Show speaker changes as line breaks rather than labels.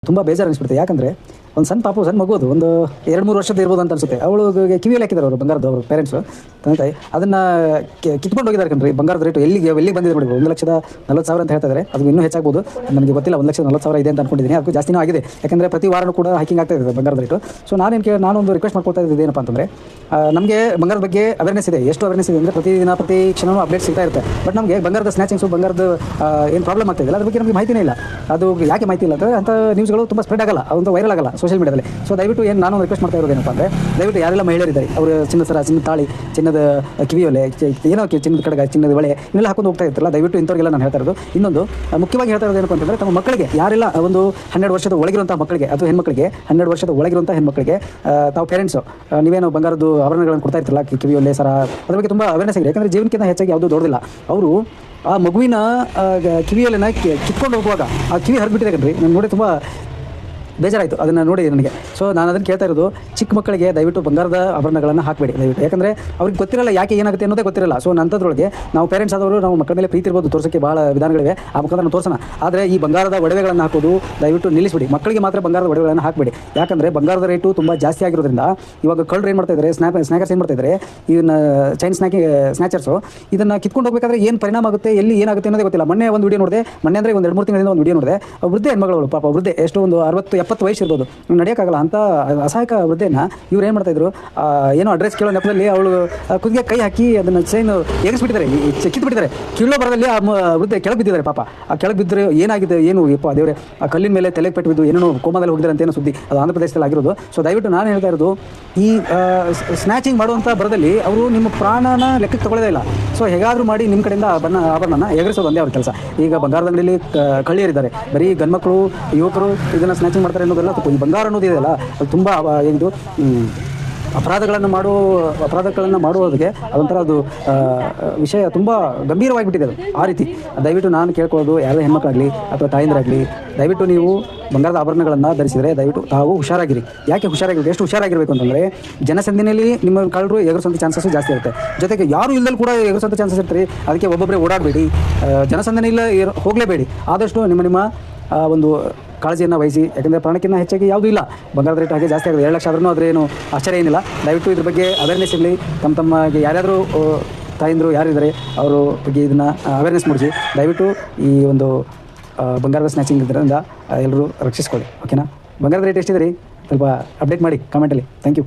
ತುಂಬ ಬೇಜಾರು ಅನಿಸ್ಬಿಡುತ್ತೆ. ಯಾಕಂದರೆ ಒಂದು ಸಣ್ಣ ಪಾಪು ಸಣ್ಣ ಮಗುವುದು ಒಂದು 2-3 ವರ್ಷದ ಇರ್ಬೋದು ಅಂತ ಅನಿಸುತ್ತೆ. ಅವಳಿಗೆ ಕಿವಿಯಲ್ಲಿ ಹಾಕಿದ್ದಾರೆ ಅವರು ಬಂಗಾರದ ಅವರು ಪೇರೆಂಟ್ಸು ತಂದೆ ತಾಯಿ ಅದನ್ನು ಕಿತ್ಕೊಂಡು ಹೋಗಿದ್ದಾರೆ ಕಣ್ರಿ. ಬಂಗಾರದ ರೇಟು ಎಲ್ಲಿಗೆ ಬಂದಿದೆ ನೋಡಿ, 1,40,000 ಅಂತ ಹೇಳ್ತಾ ಇದ್ದಾರೆ. ಅದು ಇನ್ನೂ ಹೆಚ್ಚಾಗ್ಬೋದು, ನನಗೆ ಗೊತ್ತಿಲ್ಲ. 1,40,000 ಇದೆ ಅಂತ ಅನ್ಕೊಂಡಿದ್ದೀನಿ. ಅದಕ್ಕೂ ಜಾಸ್ತಿನೂ ಆಗಿದೆ, ಯಾಕಂದರೆ ಪ್ರತಿ ವಾರನೂ ಕೂಡ ಹೈಕಿಂಗ್ ಆಗ್ತಾ ಇದೆ ಬಂಗಾರದ ರೇಟು. ಸೊ ನಾನೊಂದು ರಿಕ್ವೆಸ್ಟ್ ಮಾಡ್ಕೊಳ್ತಾ ಇದ್ದಿದ್ದು ಏನಪ್ಪ ಅಂತಂದರೆ, ನಮಗೆ ಬಂಗಾರದ ಬಗ್ಗೆ ಅವೇರ್ನೆಸ್ ಇದೆ. ಎಷ್ಟು ಅವೇರ್ನೆಸ್ ಇದೆ ಅಂದರೆ ಪ್ರತಿ ಕ್ಷಣವೂ ಅಪ್ಡೇಟ್ ಸಿಗ್ತಾ ಇರುತ್ತೆ. ಬಟ್ ನಮಗೆ ಬಂಗಾರದ ಸ್ನ್ಯಾಚಿಂಗ್ಸು, ಬಂಗಾರದ ಏನು ಪ್ರಾಬ್ಲಮ್ ಆಗ್ತಿದೆ ಅದ್ರ ಬಗ್ಗೆ ನಮಗೆ ಮಾಹಿತಿನೇ ಇಲ್ಲ. ಅದು ಯಾಕೆ ಮಾಹಿತಿ ಇಲ್ಲ ಅಂದರೆ ಅಂಥ ನ್ಯೂಸ್ಗಳು ತುಂಬ ಸ್ಪ್ರೆಡ್ ಆಗಲ್ಲ, ಒಂದು ವೈರಲ್ ಆಗಲ್ಲ ಸೋಷಿಯಲ್ ಮೀಡಿಯಾದಲ್ಲಿ. ಸೊ ದಯವಿಟ್ಟು ನಾನು ರಿಕ್ವೆಸ್ಟ್ ಮಾಡ್ತಾ ಇರೋದು ಏನಪ್ಪ ಅಂದರೆ, ದಯವಿಟ್ಟು ಯಾರೆಲ್ಲ ಮಹಿಳೆಯರಿದ್ದಾರೆ ಅವರು ಚಿನ್ನದ ಸರ, ಚಿನ್ನದ ತಾಳಿ, ಚಿನ್ನದ ಕಿವಿಯೊಲೆ, ಏನೋ ಚಿನ್ನದ ಕಡಗ, ಚಿನ್ನದ ಬಳೆ ಇವನ್ನೆಲ್ಲ ಹಾಕೊಂಡು ಹೋಗ್ತಾ ಇರ್ತಾರಲ್ಲ, ದಯವಿಟ್ಟು ಇಂಥವ್ರಿಗೆಲ್ಲ ನಾನು ಹೇಳ್ತಾ ಇರೋದು. ಇನ್ನೊಂದು ಮುಖ್ಯವಾಗಿ ಹೇಳ್ತಾ ಇರೋದು ಏನಪ್ಪ ಅಂತಂದರೆ, ತಮ್ಮ ಮಕ್ಕಳಿಗೆ ಯಾರೆಲ್ಲ ಒಂದು 12 ವರ್ಷದ ಒಳಗಿರುವಂಥ ಮಕ್ಕಳಿಗೆ ಅಥವಾ ಹೆಣ್ಮಕ್ಳಿಗೆ 12 ವರ್ಷದ ಒಳಗಿರುವಂಥ ಹೆಣ್ಮಕ್ಳಿಗೆ ತಾವು ಪೇರೆಂಟ್ಸು ನೀವೇನು ಬಂಗಾರದ್ದು ಆಭರಣಗಳನ್ನು ಕೊಡ್ತಾ ಇರ್ತಾರಲ್ಲ, ಕಿವಿಯೊಲೆ, ಸರ, ಅದ್ರ ಬಗ್ಗೆ ತುಂಬ ಅವೇರ್ನೆಸ್ ಆಗಿದೆ. ಯಾಕಂದರೆ ಜೀವನಕ್ಕಿಂತ ಹೆಚ್ಚಾಗಿ ಯಾವುದೂ ದೊಡ್ಡದಿಲ್ಲ. ಅವರು ಆ ಮಗುವಿನ ಕಿವಿಯೊಲೆನ ಕಿತ್ಕೊಂಡು ಹೋಗುವಾಗ ಆ ಕಿವಿ ಹರಿಬಿಟ್ಟಿದೆ ಕಣ್ರಿ. ನಾನು ನೋಡಿ ತುಂಬ ಬೇಜಾರಾಯಿತು ಅದನ್ನು ನೋಡಿ ನನಗೆ. ಸೊ ನಾನು ಅದನ್ನು ಕೇಳ್ತಾ ಇರೋದು, ಚಿಕ್ಕ ಮಕ್ಕಳಿಗೆ ದಯವಿಟ್ಟು ಬಂಗಾರದ ಆಭರಣಗಳನ್ನು ಹಾಕಬೇಡಿ ದಯವಿಟ್ಟು. ಯಾಕಂದರೆ ಅವ್ರಿಗೆ ಗೊತ್ತಿರಲ್ಲ ಯಾಕೆ ಏನಾಗುತ್ತೆ ಅನ್ನೋದೇ ಗೊತ್ತಿರಲ್ಲ. ಸೊ ನಂತರದೊಳಗೆ ನಾವು ಪೇರೆಂಟ್ಸ್ ಆದವರು ನಾವು ಮಕ್ಕಳ ಮೇಲೆ ಪ್ರೀತಿ ಇರ್ಬೋದು, ತೋರಿಸೋಕ್ಕೆ ಭಾಳ ವಿಧಾನಗಳಿವೆ, ಆ ಮುಖಾಂತರ ನಾವು ತೋರಿಸೋಣ. ಆದರೆ ಈ ಬಂಗಾರದ ಒಡವೆಗಳನ್ನು ಹಾಕೋದು ದಯವಿಟ್ಟು ನಿಲ್ಲಿಸ್ಬಿಡಿ. ಮಕ್ಕಳಿಗೆ ಮಾತ್ರ ಬಂಗಾರದ ಒಡವೆಗಳನ್ನು ಹಾಕಬೇಡಿ. ಯಾಕಂದರೆ ಬಂಗಾರದ ರೇಟು ತುಂಬ ಜಾಸ್ತಿ ಆಗಿರೋದ್ರಿಂದ ಇವಾಗ ಕಳ್ಳರು ಏನು ಮಾಡ್ತಾ ಇದ್ದಾರೆ, ಸ್ನ್ಯಾಕರ್ಸ್ ಏನು ಮಾಡ್ತಾ ಇದ್ದಾರೆ, ಇದನ್ನು ಚೈನ್ ಸ್ನ್ಯಾಚರ್ಸು ಇದನ್ನು ಕಿತ್ಕೊಂಡು ಹೋಗಬೇಕಾದ್ರೆ ಏನು ಪರಿಣಾಮ ಆಗುತ್ತೆ, ಎಲ್ಲಿ ಏನಾಗುತ್ತೆ ಅನ್ನೋದೇ ಗೊತ್ತಿಲ್ಲ. ಮೊನ್ನೆ ಒಂದು ವಿಡಿಯೋ ನೋಡಿದೆ, ಮೊನ್ನೆ ಅಂದರೆ ಒಂದು 2-3 ತಿಂಗಳಿಂದ ಒಂದು ವಿಡಿಯೋ ನೋಡಿದೆ. ವೃದ್ಧೆ ಹೆಣ್ಮಗಳು, ಪಾಪ ವೃದ್ಧೆ, ಎಷ್ಟು ಒಂದು 60-70 ವಯಸ್ಸು ಇರ್ಬೋದು, ನಡೆಯೋಕ್ಕಾಗಲ್ಲ ಅಂತ ಅಸಹಾಯಕ ವೃದ್ಧೆನ ಇವ್ರು ಏನು ಮಾಡ್ತಾಯಿದ್ರು, ಏನೋ ಅಡ್ರೆಸ್ ಕೇಳೋ ನೆಪದಲ್ಲಿ ಅವಳು ಕುದಿಗೆ ಕೈ ಹಾಕಿ ಅದನ್ನು ಚೈನ್ ಎಗರಿಸ್ಬಿಟ್ಟಿದ್ದಾರೆ, ಕಿತ್ಬಿಟ್ಟಿದ್ದಾರೆ. ಕೀಳೋ ಬರದಲ್ಲಿ ಆ ವೃದ್ಧೆ ಕೆಳಗೆ ಬಿದ್ದಿದ್ದಾರೆ. ಪಾಪ ಆ ಕೆಳಗೆ ಬಿದ್ದರೆ ಏನಾಗಿದೆ ಏನು ಯಪ್ಪ ದೇವರೇ, ಆ ಕಲ್ಲಿನ ಮೇಲೆ ತಲೆಗೆ ಪೆಟ್ಟು ಬಿದ್ದು ಏನೇನೋ ಕೋಮಾದಲ್ಲಿ ಹೋಗಿದ್ದಾರೆ ಅಂತ ಏನೋ ಸುದ್ದಿ, ಅದು ಆಂಧ್ರ ಪ್ರದೇಶದಲ್ಲಿ ಆಗಿರೋದು. ಸೊ ದಯವಿಟ್ಟು ನಾನು ಹೇಳ್ತಾ ಇರೋದು, ಈ ಸ್ನ್ಯಾಚಿಂಗ್ ಮಾಡುವಂಥ ಬರದಲ್ಲಿ ಅವರು ನಿಮ್ಮ ಪ್ರಾಣನ ಲೆಕ್ಕಕ್ಕೆ ತಗೊಳ್ಳೋದೇ ಇಲ್ಲ. ಸೊ ಹೇಗಾದರೂ ಮಾಡಿ ನಿಮ್ಮ ಕಡೆಯಿಂದ ಆಭರಣನ ಎಗರಿಸೋದು ಒಂದೇ ಅವ್ರ ಕೆಲಸ. ಈಗ ಬಂಗಾರದ ಅಂಗಡಿಯಲ್ಲಿ ಕಳ್ಳಿಯರಿದ್ದಾರೆ, ಬರೀ ಗಂಡ್ಮಕ್ಳು ಯುವಕರು ಇದನ್ನು ಸ್ನ್ಯಾಚಿಂಗ್ ಮಾಡ್ತಾರೆ ಅನ್ನೋದೆಲ್ಲ ತಪ್ಪು. ಈ ಬಂಗಾರ ಅನ್ನೋದು ಇದೆಯಲ್ಲ, ಅದು ತುಂಬ ಇದು ಅಪರಾಧಗಳನ್ನು ಮಾಡುವುದಕ್ಕೆ ಅದೊಂಥರ ಅದು ವಿಷಯ ತುಂಬ ಗಂಭೀರವಾಗಿಬಿಟ್ಟಿದೆ ಅದು. ಆ ರೀತಿ ದಯವಿಟ್ಟು ನಾನು ಕೇಳ್ಕೊಳ್ಳೋದು, ಯಾವುದೇ ಹೆಣ್ಮಕ್ಳಾಗಲಿ ಅಥವಾ ತಾಯಂದಿರಾಗಲಿ, ದಯವಿಟ್ಟು ನೀವು ಬಂಗಾರದ ಆಭರಣಗಳನ್ನು ಧರಿಸಿದರೆ ದಯವಿಟ್ಟು ತಾವು ಹುಷಾರಾಗಿರಿ. ಯಾಕೆ ಹುಷಾರಾಗಿರ್ಬೇಕು, ಎಷ್ಟು ಹುಷಾರಾಗಿರಬೇಕು ಅಂತಂದರೆ, ಜನಸಂದಿನಲ್ಲಿ ನಿಮ್ಮ ಕಳ್ಳರು ಎಗರಿಸುವಂಥ ಚಾನ್ಸಸ್ಸು ಜಾಸ್ತಿ ಇರುತ್ತೆ. ಜೊತೆಗೆ ಯಾರು ಇಲ್ಲದಲ್ಲಿ ಕೂಡ ಎಗರಿಸುವಂಥ ಚಾನ್ಸಸ್ ಇರ್ತಾರೆ. ಅದಕ್ಕೆ ಒಬ್ಬೊಬ್ಬರೇ ಓಡಾಡಬೇಡಿ, ಜನಸಂದಿನಿಲ್ಲ ಹೋಗಲೇಬೇಡಿ. ಆದಷ್ಟು ನಿಮ್ಮ ಒಂದು ಕಾಳಜಿಯನ್ನು ವಹಿಸಿ. ಯಾಕಂದರೆ ಪ್ರಾಣಕ್ಕಿಂತ ಹೆಚ್ಚಾಗಿ ಯಾವುದೂ ಇಲ್ಲ. ಬಂಗಾರದ ರೇಟ್ ಹಾಗೆ ಜಾಸ್ತಿ ಆಗಿದೆ. 2 ಲಕ್ಷ ಆದ್ರೂ ಅದೇನು ಆಶ್ಚರ್ಯ ಏನಿಲ್ಲ. ದಯವಿಟ್ಟು ಇದ್ರ ಬಗ್ಗೆ ಅವೇರ್ನೆಸ್ ಇರಲಿ. ತಮಗೆ ಯಾರ್ಯಾದರೂ ತಾಯಂದರು ಯಾರಿದ್ದಾರೆ ಅವರು ಬಗ್ಗೆ ಇದನ್ನು ಅವೇರ್ನೆಸ್ ಮೂಡಿಸಿ. ದಯವಿಟ್ಟು ಈ ಒಂದು ಬಂಗಾರದ ಸ್ನ್ಯಾಚಿಂಗ್ ಇದರಿಂದ ಎಲ್ಲರೂ ರಕ್ಷಿಸ್ಕೊಳ್ಳಿ. ಓಕೆನಾ? ಬಂಗಾರದ ರೇಟ್ ಎಷ್ಟಿದೆ ರೀ ಸ್ವಲ್ಪ ಅಪ್ಡೇಟ್ ಮಾಡಿ ಕಮೆಂಟಲ್ಲಿ. Thank you.